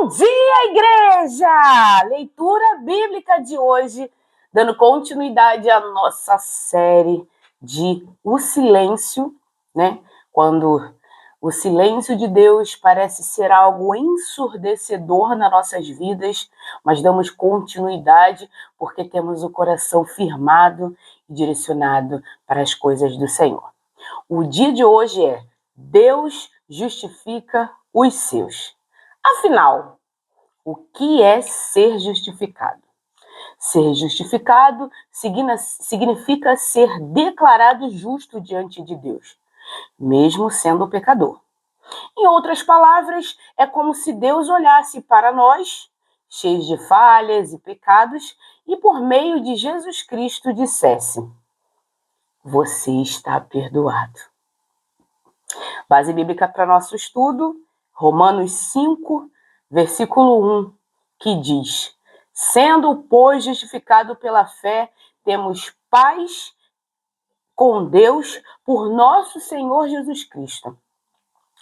Bom dia, igreja! Leitura bíblica de hoje, dando continuidade à nossa série de O Silêncio, né? Quando o silêncio de Deus parece ser algo ensurdecedor nas nossas vidas, mas damos continuidade porque temos o coração firmado e direcionado para as coisas do Senhor. O dia de hoje é Deus justifica os seus. Afinal, o que é ser justificado? Ser justificado significa ser declarado justo diante de Deus, mesmo sendo pecador. Em outras palavras, é como se Deus olhasse para nós, cheios de falhas e pecados, e por meio de Jesus Cristo dissesse: você está perdoado. Base bíblica para nosso estudo, Romanos 5, versículo 1, que diz: sendo, pois, justificado pela fé, temos paz com Deus por nosso Senhor Jesus Cristo.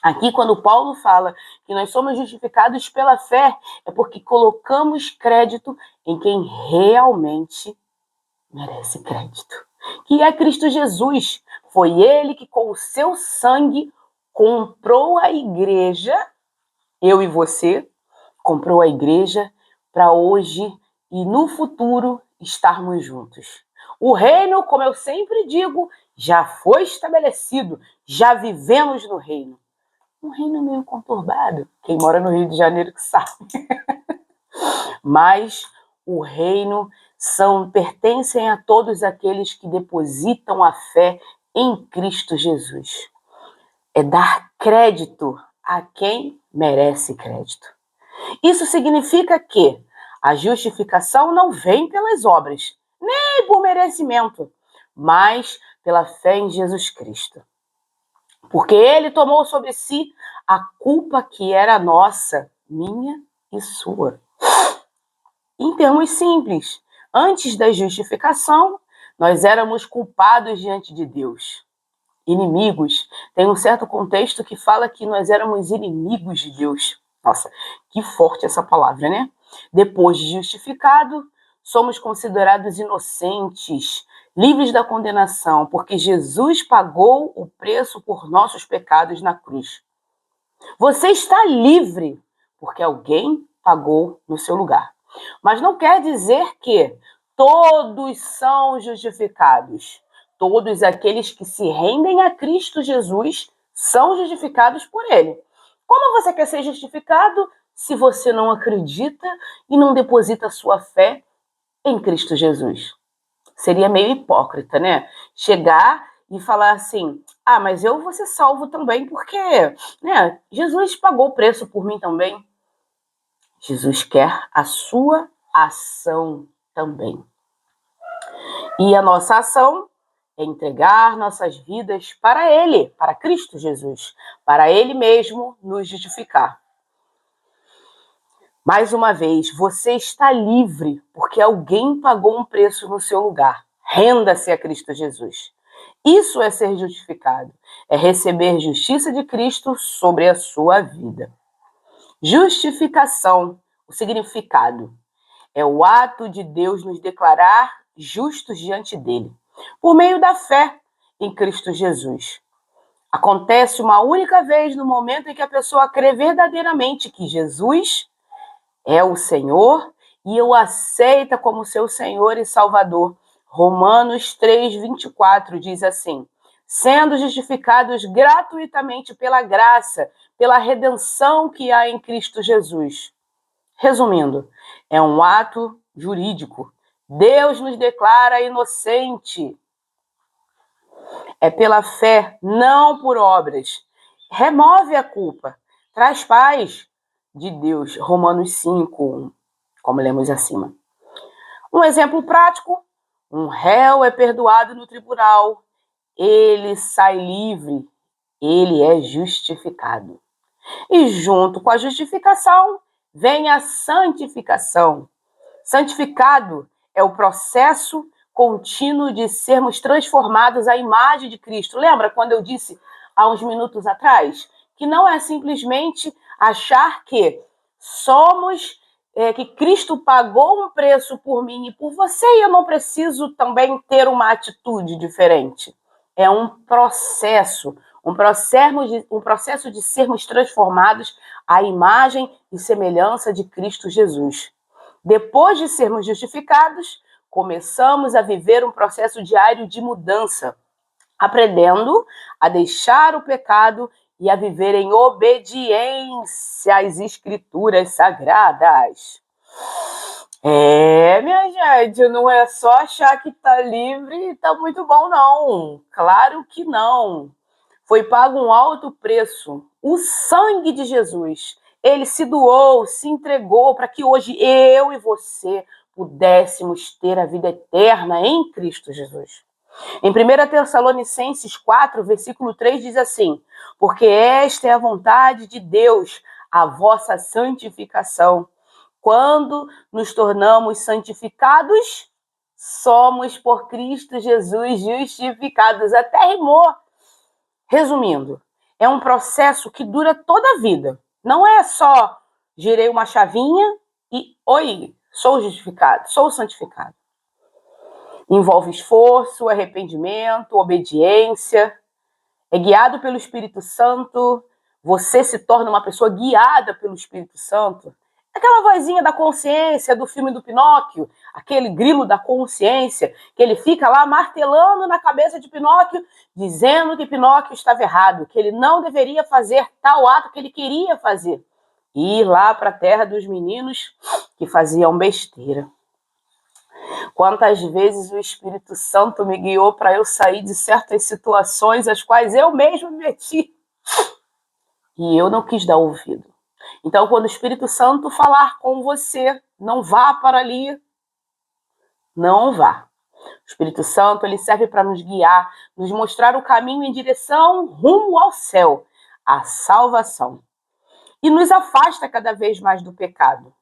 Aqui, quando Paulo fala que nós somos justificados pela fé, é porque colocamos crédito em quem realmente merece crédito, que é Cristo Jesus. Foi ele que, com o seu sangue, comprou a igreja, eu e você, comprou a igreja para hoje e no futuro estarmos juntos. O reino, como eu sempre digo, já foi estabelecido, já vivemos no reino. Um reino meio conturbado, quem mora no Rio de Janeiro que sabe. Mas o reino pertencem a todos aqueles que depositam a fé em Cristo Jesus. É dar crédito a quem merece crédito. Isso significa que a justificação não vem pelas obras, nem por merecimento, mas pela fé em Jesus Cristo. Porque ele tomou sobre si a culpa que era nossa, minha e sua. Em termos simples, antes da justificação, nós éramos culpados diante de Deus. Inimigos. Tem um certo contexto que fala que nós éramos inimigos de Deus. Nossa, que forte essa palavra, né? Depois de justificado, somos considerados inocentes, livres da condenação, porque Jesus pagou o preço por nossos pecados na cruz. Você está livre, porque alguém pagou no seu lugar. Mas não quer dizer que todos são justificados. Todos aqueles que se rendem a Cristo Jesus são justificados por ele. Como você quer ser justificado se você não acredita e não deposita sua fé em Cristo Jesus? Seria meio hipócrita, né? Chegar e falar assim: ah, mas eu vou ser salvo também porque, né, Jesus pagou o preço por mim também. Jesus quer a sua ação também. E a nossa ação é entregar nossas vidas para Ele, para Cristo Jesus, para Ele mesmo nos justificar. Mais uma vez, você está livre porque alguém pagou um preço no seu lugar. Renda-se a Cristo Jesus. Isso é ser justificado, é receber justiça de Cristo sobre a sua vida. Justificação, o significado, é o ato de Deus nos declarar justos diante dele, por meio da fé em Cristo Jesus. Acontece uma única vez no momento em que a pessoa crê verdadeiramente que Jesus é o Senhor e o aceita como seu Senhor e Salvador. Romanos 3:24 diz assim: sendo justificados gratuitamente pela graça, pela redenção que há em Cristo Jesus. Resumindo, é um ato jurídico. Deus nos declara inocente. É pela fé, não por obras. Remove a culpa, traz paz de Deus. Romanos 5, como lemos acima. Um exemplo prático: um réu é perdoado no tribunal, ele sai livre, ele é justificado. E junto com a justificação, vem a santificação. Santificado é o processo contínuo de sermos transformados à imagem de Cristo. Lembra quando eu disse há uns minutos atrás que não é simplesmente achar que que Cristo pagou um preço por mim e por você, e eu não preciso também ter uma atitude diferente. É um processo de sermos transformados à imagem e semelhança de Cristo Jesus. Depois de sermos justificados, começamos a viver um processo diário de mudança, aprendendo a deixar o pecado e a viver em obediência às Escrituras Sagradas. Minha gente, não é só achar que tá livre e tá muito bom, não. Claro que não. Foi pago um alto preço, o sangue de Jesus. Ele se doou, se entregou para que hoje eu e você pudéssemos ter a vida eterna em Cristo Jesus. Em 1 Tessalonicenses 4, versículo 3 diz assim: porque esta é a vontade de Deus, a vossa santificação. Quando nos tornamos santificados, somos por Cristo Jesus justificados. Até rimou. Resumindo, é um processo que dura toda a vida. Não é só girei uma chavinha e, oi, sou justificado, sou santificado. Envolve esforço, arrependimento, obediência. É guiado pelo Espírito Santo. Você se torna uma pessoa guiada pelo Espírito Santo. Aquela vozinha da consciência do filme do Pinóquio, aquele grilo da consciência, que ele fica lá martelando na cabeça de Pinóquio, dizendo que Pinóquio estava errado, que ele não deveria fazer tal ato que ele queria fazer. E ir lá para a terra dos meninos que faziam besteira. Quantas vezes o Espírito Santo me guiou para eu sair de certas situações às quais eu mesmo me meti. E eu não quis dar ouvido. Então, quando o Espírito Santo falar com você, não vá para ali. Não vá. O Espírito Santo, ele serve para nos guiar, nos mostrar o caminho em direção rumo ao céu, à salvação. E nos afasta cada vez mais do pecado.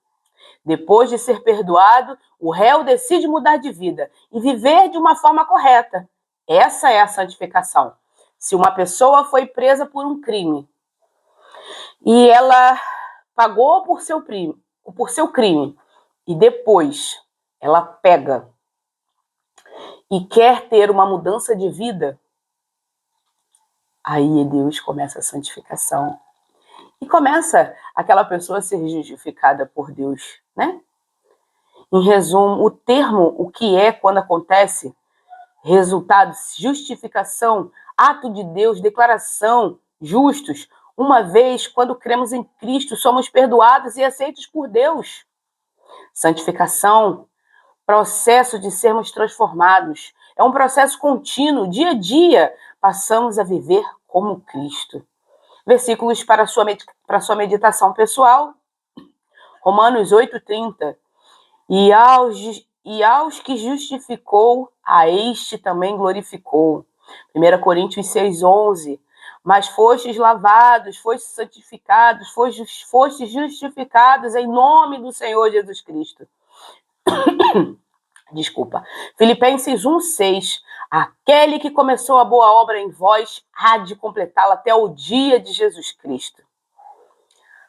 Depois de ser perdoado, o réu decide mudar de vida e viver de uma forma correta. Essa é a santificação. Se uma pessoa foi presa por um crime e ela pagou por seu crime e depois ela pega e quer ter uma mudança de vida, aí Deus começa a santificação. E começa aquela pessoa a ser justificada por Deus, né? Em resumo, o termo, o que é quando acontece, resultado, justificação, ato de Deus, declaração, justos. Uma vez, quando cremos em Cristo, somos perdoados e aceitos por Deus. Santificação, processo de sermos transformados. É um processo contínuo, dia a dia, passamos a viver como Cristo. Versículos para sua meditação pessoal. Romanos 8:30. E aos que justificou, a este também glorificou. 1 Coríntios 6:11. Mas fostes lavados, fostes santificados, fostes justificados em nome do Senhor Jesus Cristo. Desculpa. Filipenses 1:6. Aquele que começou a boa obra em vós há de completá-la até o dia de Jesus Cristo.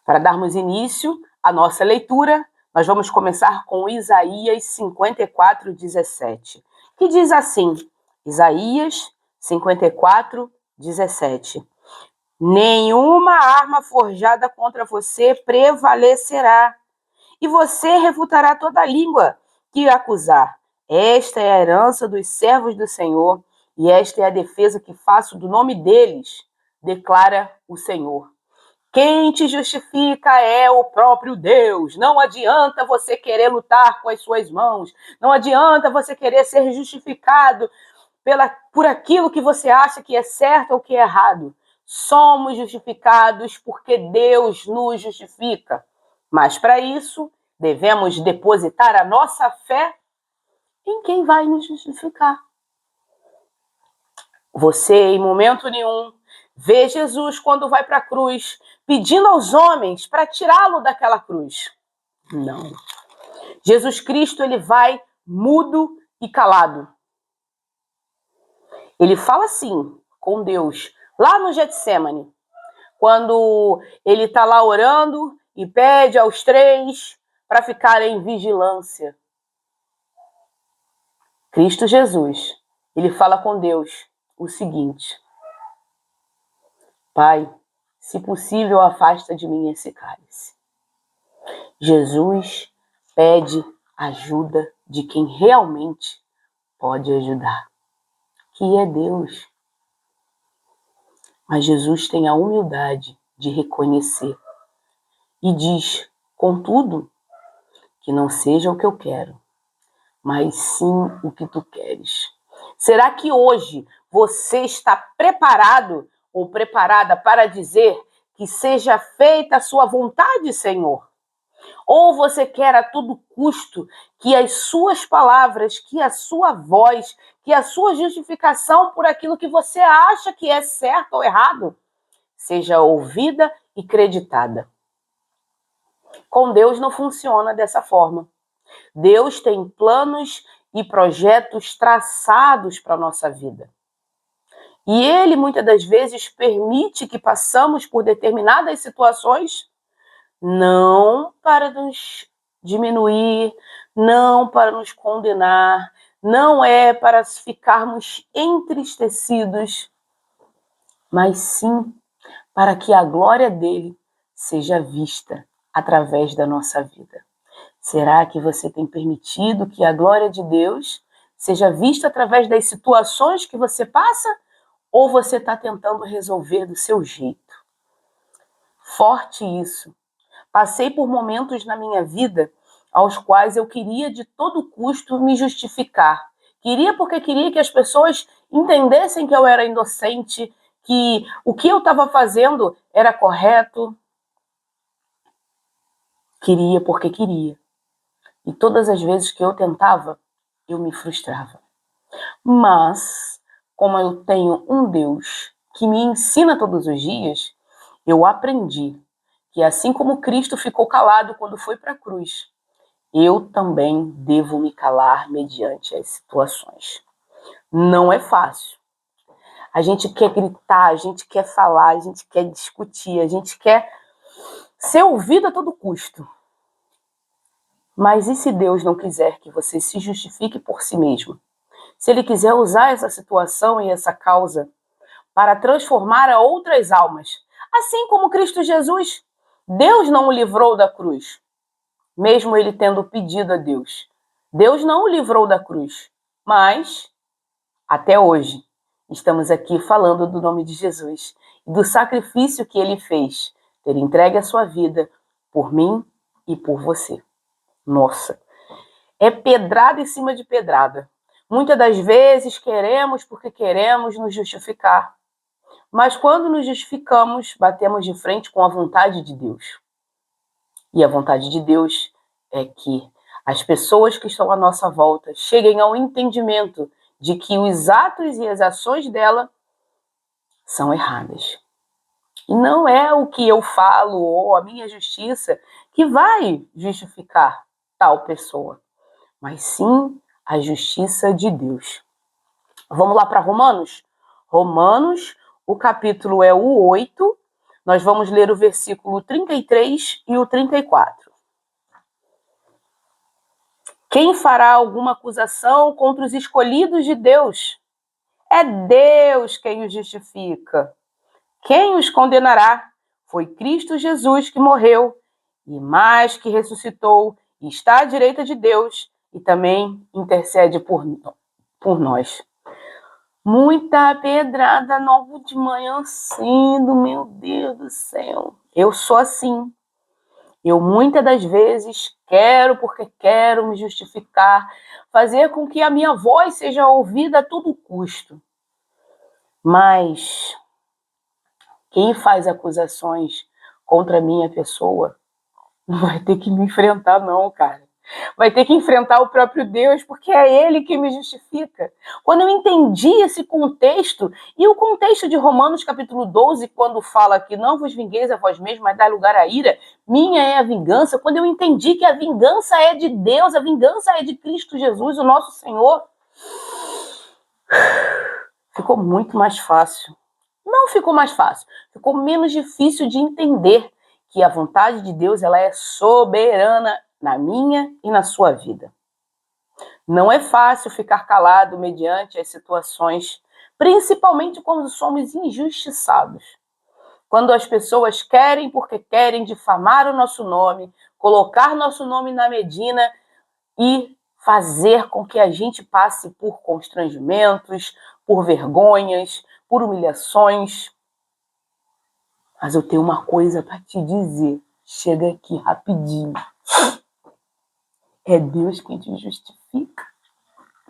Para darmos início à nossa leitura, nós vamos começar com Isaías 54:17, que diz assim, Isaías 54:17. Nenhuma arma forjada contra você prevalecerá, e você refutará toda língua que acusar. Esta é a herança dos servos do Senhor, e esta é a defesa que faço do nome deles, declara o Senhor. Quem te justifica é o próprio Deus. Não adianta você querer lutar com as suas mãos. Não adianta você querer ser justificado por aquilo que você acha que é certo ou que é errado. Somos justificados porque Deus nos justifica. Mas para isso, devemos depositar a nossa fé em quem vai nos justificar. Você, em momento nenhum, vê Jesus quando vai para a cruz, pedindo aos homens para tirá-lo daquela cruz. Não. Jesus Cristo, ele vai mudo e calado. Ele fala assim com Deus, lá no Getsêmani, quando ele está lá orando e pede aos 3 para ficarem em vigilância. Cristo Jesus, ele fala com Deus o seguinte: Pai, se possível, afasta de mim esse cálice. Jesus pede ajuda de quem realmente pode ajudar, que é Deus. Mas Jesus tem a humildade de reconhecer e diz, contudo, que não seja o que eu quero, mas sim o que tu queres. Será que hoje você está preparado ou preparada para dizer que seja feita a sua vontade, Senhor? Ou você quer a todo custo que as suas palavras, que a sua voz, que a sua justificação por aquilo que você acha que é certo ou errado, seja ouvida e creditada? Com Deus não funciona dessa forma. Deus tem planos e projetos traçados para a nossa vida. E Ele, muitas das vezes, permite que passamos por determinadas situações, não para nos diminuir, não para nos condenar, não é para ficarmos entristecidos, mas sim para que a glória dele seja vista através da nossa vida. Será que você tem permitido que a glória de Deus seja vista através das situações que você passa? Ou você está tentando resolver do seu jeito? Forte isso. Passei por momentos na minha vida aos quais eu queria de todo custo me justificar. Queria porque queria que as pessoas entendessem que eu era inocente, que o que eu estava fazendo era correto. Queria porque queria. E todas as vezes que eu tentava, eu me frustrava. Mas, como eu tenho um Deus que me ensina todos os dias, eu aprendi que assim como Cristo ficou calado quando foi para a cruz, eu também devo me calar mediante as situações. Não é fácil. A gente quer gritar, a gente quer falar, a gente quer discutir, a gente quer ser ouvido a todo custo. Mas e se Deus não quiser que você se justifique por si mesmo? Se Ele quiser usar essa situação e essa causa para transformar a outras almas, assim como Cristo Jesus, Deus não o livrou da cruz, mesmo ele tendo pedido a Deus. Deus não o livrou da cruz, mas até hoje estamos aqui falando do nome de Jesus e do sacrifício que ele fez, ter entregue a sua vida por mim e por você. Nossa, é pedrada em cima de pedrada. Muitas das vezes queremos porque queremos nos justificar. Mas quando nos justificamos, batemos de frente com a vontade de Deus. E a vontade de Deus é que as pessoas que estão à nossa volta cheguem ao entendimento de que os atos e as ações dela são erradas. E não é o que eu falo ou a minha justiça que vai justificar tal pessoa, mas sim a justiça de Deus. Vamos lá para Romanos? Romanos, o capítulo é o 8, nós vamos ler o versículo 33 e o 34. Quem fará alguma acusação contra os escolhidos de Deus? É Deus quem os justifica. Quem os condenará? Foi Cristo Jesus que morreu, e mais que ressuscitou, e está à direita de Deus, e também intercede por nós. Muita pedrada logo de manhã cedo, meu Deus do céu. Eu sou assim. Eu muitas das vezes quero porque quero me justificar, fazer com que a minha voz seja ouvida a todo custo. Mas quem faz acusações contra a minha pessoa não vai ter que me enfrentar não, cara. Vai ter que enfrentar o próprio Deus, porque é Ele que me justifica. Quando eu entendi esse contexto, e o contexto de Romanos capítulo 12, quando fala que não vos vingueis a vós mesmos, mas dai lugar à ira, minha é a vingança, quando eu entendi que a vingança é de Deus, a vingança é de Cristo Jesus, o nosso Senhor, ficou muito mais fácil. Não ficou mais fácil, ficou menos difícil de entender que a vontade de Deus ela é soberana na minha e na sua vida. Não é fácil ficar calado mediante as situações, principalmente quando somos injustiçados. Quando as pessoas querem, porque querem, difamar o nosso nome, colocar nosso nome na Medina e fazer com que a gente passe por constrangimentos, por vergonhas, por humilhações. Mas eu tenho uma coisa para te dizer. Chega aqui rapidinho. É Deus quem te justifica.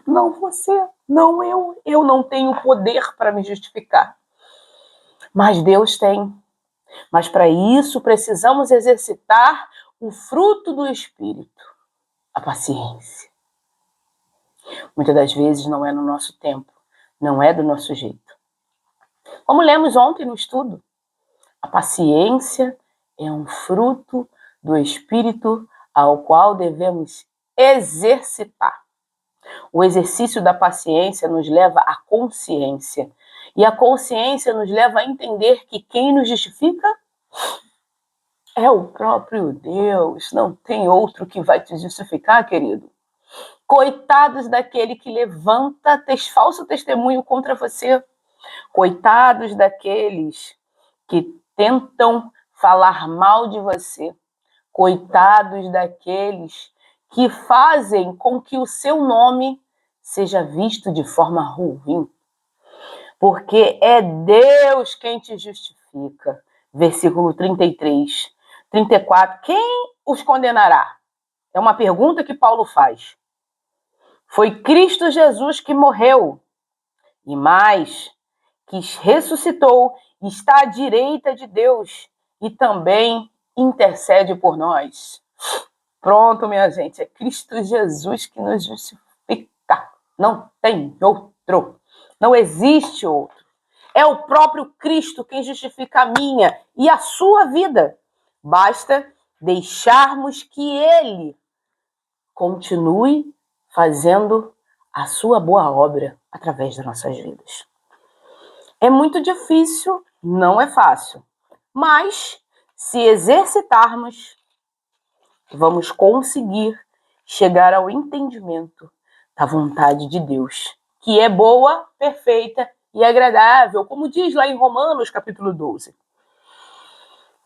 Não você, não eu. Eu não tenho poder para me justificar. Mas Deus tem. Mas para isso precisamos exercitar o fruto do Espírito, a paciência. Muitas das vezes não é no nosso tempo, não é do nosso jeito. Como lemos ontem no estudo, a paciência é um fruto do Espírito ao qual devemos exercitar. O exercício da paciência nos leva à consciência. E a consciência nos leva a entender que quem nos justifica é o próprio Deus. Não tem outro que vai te justificar, querido. Coitados daquele que levanta falso testemunho contra você. Coitados daqueles que tentam falar mal de você. Coitados daqueles que fazem com que o seu nome seja visto de forma ruim. Porque é Deus quem te justifica. Versículo 33, 34. Quem os condenará? É uma pergunta que Paulo faz. Foi Cristo Jesus que morreu, e mais, que ressuscitou, está à direita de Deus e também intercede por nós. Pronto, minha gente, é Cristo Jesus que nos justifica. Não tem outro. Não existe outro. É o próprio Cristo quem justifica a minha e a sua vida. Basta deixarmos que Ele continue fazendo a sua boa obra através das nossas vidas. É muito difícil, não é fácil, mas se exercitarmos, vamos conseguir chegar ao entendimento da vontade de Deus, que é boa, perfeita e agradável, como diz lá em Romanos, capítulo 12.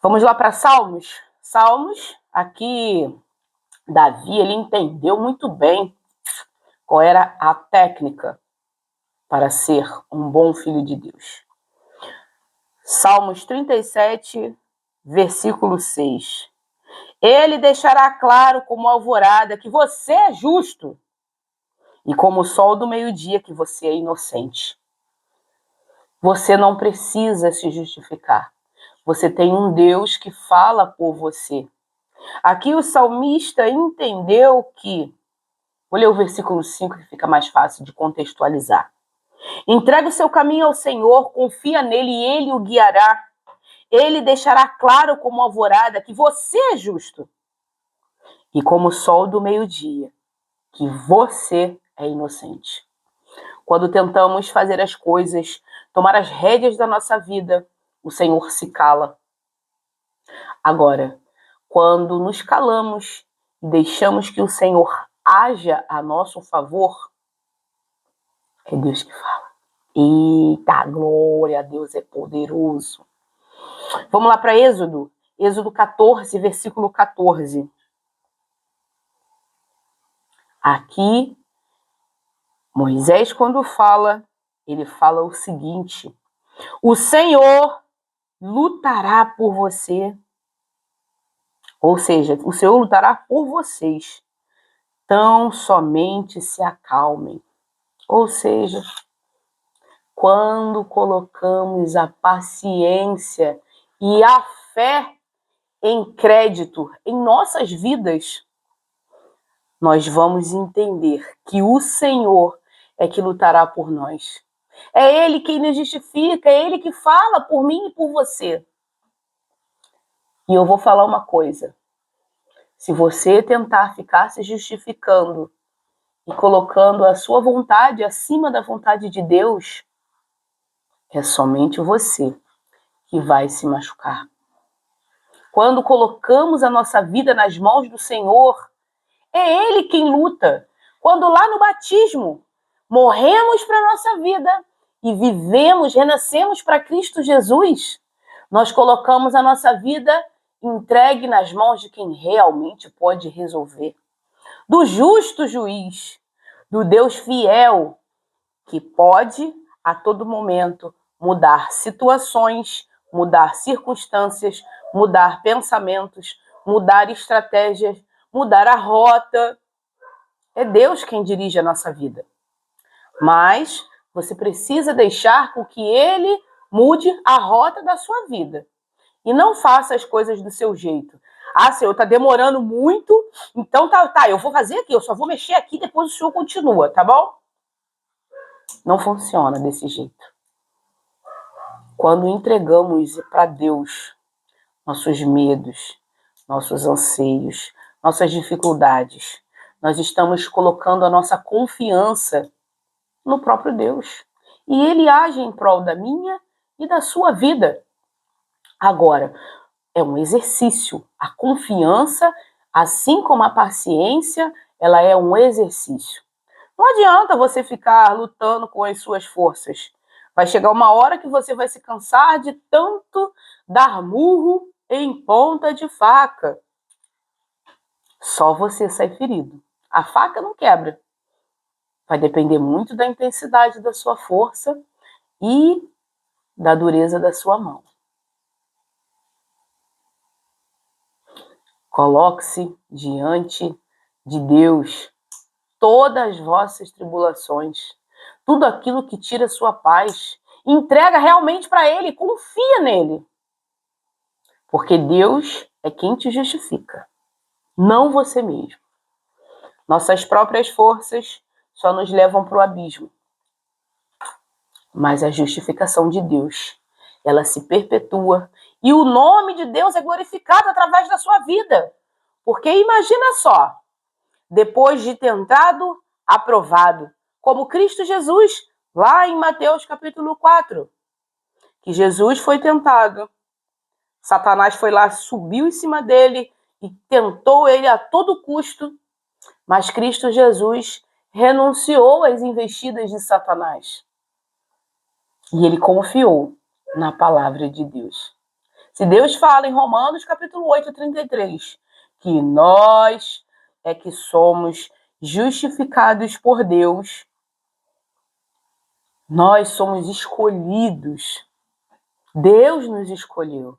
Vamos lá para Salmos? Salmos, aqui Davi, ele entendeu muito bem qual era a técnica para ser um bom filho de Deus. Salmos 37, versículo 6. Ele deixará claro como alvorada que você é justo e como o sol do meio-dia que você é inocente. Você não precisa se justificar. Você tem um Deus que fala por você. Aqui o salmista entendeu que... Vou ler o versículo 5 que fica mais fácil de contextualizar. Entrega o seu caminho ao Senhor, confia nele e ele o guiará. Ele deixará claro como alvorada que você é justo e como o sol do meio-dia, que você é inocente. Quando tentamos fazer as coisas, tomar as rédeas da nossa vida, o Senhor se cala. Agora, quando nos calamos e deixamos que o Senhor haja a nosso favor, é Deus que fala. Eita, glória a Deus, é poderoso. Vamos lá para Êxodo. Êxodo 14, versículo 14. Aqui, Moisés, quando fala, ele fala o seguinte: o Senhor lutará por você. Ou seja, o Senhor lutará por vocês. Tão somente se acalmem. Ou seja, quando colocamos a paciência e a fé em crédito em nossas vidas, nós vamos entender que o Senhor é que lutará por nós. É Ele quem nos justifica, é Ele que fala por mim e por você. E eu vou falar uma coisa. Se você tentar ficar se justificando e colocando a sua vontade acima da vontade de Deus, é somente você que vai se machucar. Quando colocamos a nossa vida nas mãos do Senhor, é Ele quem luta. Quando lá no batismo, morremos para a nossa vida e vivemos, renascemos para Cristo Jesus, nós colocamos a nossa vida entregue nas mãos de quem realmente pode resolver. Do justo juiz, do Deus fiel, que pode, a todo momento, mudar situações, mudar circunstâncias, mudar pensamentos, mudar estratégias, mudar a rota. É Deus quem dirige a nossa vida. Mas você precisa deixar com que Ele mude a rota da sua vida. E não faça as coisas do seu jeito. Ah, Senhor, tá demorando muito, então tá, eu vou fazer aqui, eu só vou mexer aqui, depois o Senhor continua, tá bom? Não funciona desse jeito. Quando entregamos para Deus nossos medos, nossos anseios, nossas dificuldades, nós estamos colocando a nossa confiança no próprio Deus. E Ele age em prol da minha e da sua vida. Agora, é um exercício. A confiança, assim como a paciência, ela é um exercício. Não adianta você ficar lutando com as suas forças. Vai chegar uma hora que você vai se cansar de tanto dar murro em ponta de faca. Só você sai ferido. A faca não quebra. Vai depender muito da intensidade da sua força e da dureza da sua mão. Coloque-se diante de Deus todas as vossas tribulações, tudo aquilo que tira sua paz, entrega realmente para Ele, confia nele. Porque Deus é quem te justifica, não você mesmo. Nossas próprias forças só nos levam para o abismo. Mas a justificação de Deus, ela se perpetua e o nome de Deus é glorificado através da sua vida. Porque imagina só, depois de tentado, aprovado, como Cristo Jesus, lá em Mateus capítulo 4, que Jesus foi tentado, Satanás foi lá, subiu em cima dele e tentou ele a todo custo, mas Cristo Jesus renunciou às investidas de Satanás. E ele confiou na palavra de Deus. Se Deus fala em Romanos capítulo 8, 33, que nós é que somos justificados por Deus, nós somos escolhidos. Deus nos escolheu.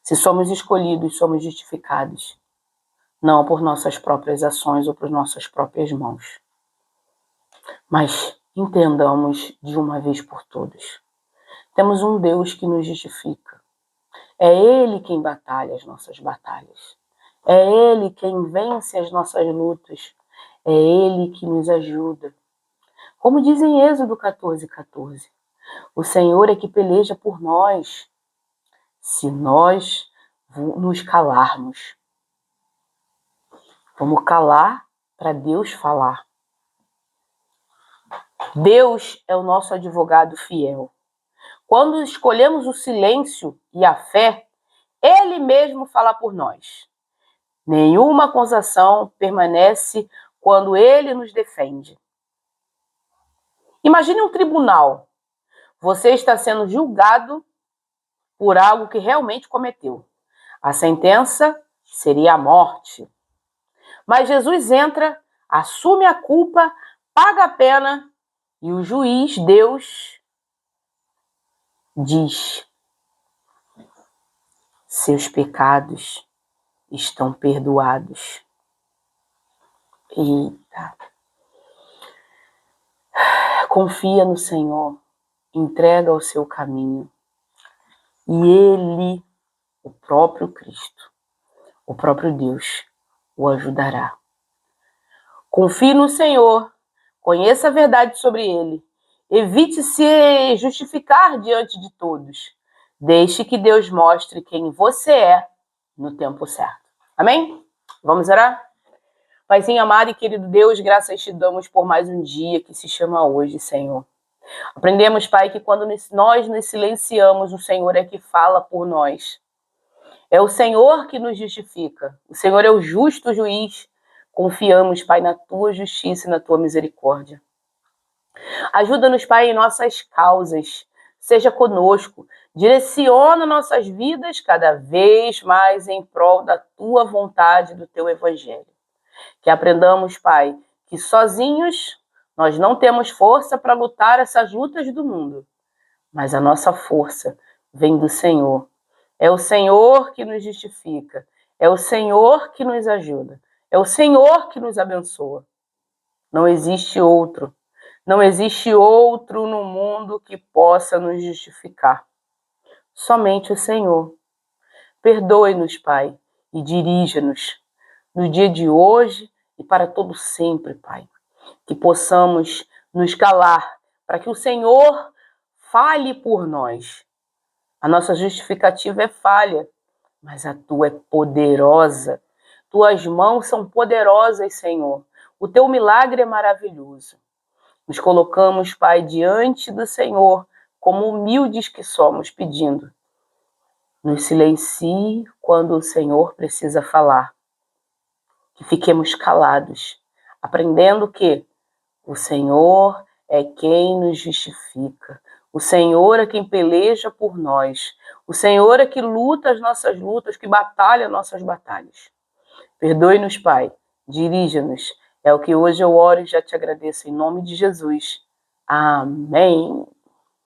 Se somos escolhidos, somos justificados. Não por nossas próprias ações ou por nossas próprias mãos. Mas entendamos de uma vez por todas. Temos um Deus que nos justifica. É Ele quem batalha as nossas batalhas. É Ele quem vence as nossas lutas. É Ele que nos ajuda. Como diz em Êxodo 14, 14. O Senhor é que peleja por nós. Se nós nos calarmos. Vamos calar para Deus falar. Deus é o nosso advogado fiel. Quando escolhemos o silêncio e a fé, Ele mesmo fala por nós. Nenhuma acusação permanece quando Ele nos defende. Imagine um tribunal. Você está sendo julgado por algo que realmente cometeu. A sentença seria a morte. Mas Jesus entra, assume a culpa, paga a pena e o juiz, Deus, diz: seus pecados estão perdoados. Eita! Confia no Senhor, entrega o seu caminho. E Ele, o próprio Cristo, o próprio Deus, o ajudará. Confie no Senhor, conheça a verdade sobre Ele. Evite se justificar diante de todos. Deixe que Deus mostre quem você é no tempo certo. Amém? Vamos orar? Paizinho amado e querido Deus, graças te damos por mais um dia que se chama hoje, Senhor. Aprendemos, Pai, que quando nós nos silenciamos, o Senhor é que fala por nós. É o Senhor que nos justifica. O Senhor é o justo juiz. Confiamos, Pai, na tua justiça e na tua misericórdia. Ajuda-nos, Pai, em nossas causas. Seja conosco. Direciona nossas vidas cada vez mais em prol da tua vontade, do teu evangelho. Que aprendamos, Pai, que sozinhos nós não temos força para lutar essas lutas do mundo, mas a nossa força vem do Senhor. É o Senhor que nos justifica, é o Senhor que nos ajuda, é o Senhor que nos abençoa. Não existe outro, não existe outro no mundo que possa nos justificar. Somente o Senhor. Perdoe-nos, Pai, e dirija-nos no dia de hoje e para todo sempre, Pai. Que possamos nos calar, para que o Senhor fale por nós. A nossa justificativa é falha, mas a tua é poderosa. Tuas mãos são poderosas, Senhor. O teu milagre é maravilhoso. Nos colocamos, Pai, diante do Senhor, como humildes que somos, pedindo. Nos silencie quando o Senhor precisa falar. Que fiquemos calados, aprendendo que o Senhor é quem nos justifica. O Senhor é quem peleja por nós. O Senhor é que luta as nossas lutas, que batalha nossas batalhas. Perdoe-nos, Pai. Dirija-nos. É o que hoje eu oro e já te agradeço em nome de Jesus. Amém.